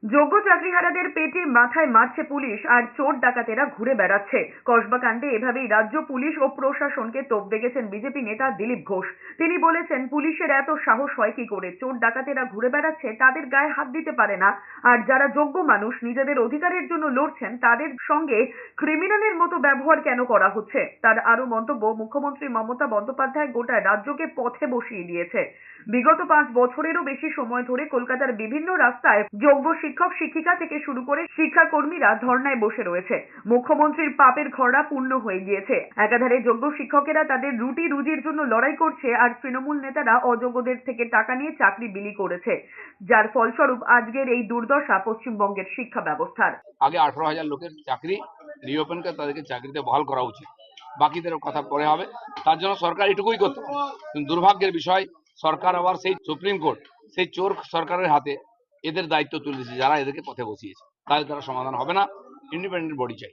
যোগ্য চাকরিহারাদের পেটে মাথায় মারছে পুলিশ আর চোর ডাকাতেরা ঘুরে বেড়াচ্ছে। কসবা কাণ্ডে এভাবেই রাজ্য পুলিশ ও প্রশাসনকে তোপ দেখেছেন বিজেপি নেতা দিলীপ ঘোষ। তিনি বলেছেন, পুলিশের এত সাহস হয় কি করে? চোর ডাকাতেরা ঘুরে বেড়াচ্ছে, তাদের গায়ে হাত দিতে পারে না। আর যারা যোগ্য মানুষ নিজেদের অধিকারের জন্য লড়ছেন, তাদের সঙ্গে ক্রিমিনালের মতো ব্যবহার কেন করা হচ্ছে? তার আরো মন্তব্য, মুখ্যমন্ত্রী মমতা বন্দ্যোপাধ্যায় গোটা রাজ্যকে পথে বসিয়ে দিয়েছে। বিগত 5 বছরেরও বেশি সময় ধরে কলকাতার বিভিন্ন রাস্তায় যোগ্য শিক্ষক শিক্ষিকা থেকে শুরু করে শিক্ষাকর্মীরা ধর্নায় বসে রয়েছে। মুখ্যমন্ত্রীর পাপের ঘড়া পূর্ণ হয়ে গিয়েছে। একাধারে যোগ্য শিক্ষকেরা তাদের রুটি রুজির জন্য লড়াই করছে, আর তৃণমূল নেতারা অযোগ্যদের থেকে টাকা নিয়ে চাকরি বিলি করেছে, যার ফলস্বরূপ আজকের এই দুর্দশা পশ্চিমবঙ্গের শিক্ষা ব্যবস্থার। আগে 18,000 লোকের চাকরি রিওপেন করে তাদেরকে চাকরিতে বহাল করা উচিত, বাকিদের কথা পরে হবে। তার জন্য সরকার এটুকুই করতে পারে। কিন্তু দুর্ভাগ্যের বিষয়, সরকার আবার সেই সুপ্রিম কোর্ট, সেই চোর সরকারের হাতে এদের দায়িত্ব তুলে দিয়েছে, যারা এদেরকে পথে বসিয়েছে। তাদের দ্বারা সমাধান হবে না, ইন্ডিপেন্ডেন্ট বডি চাই।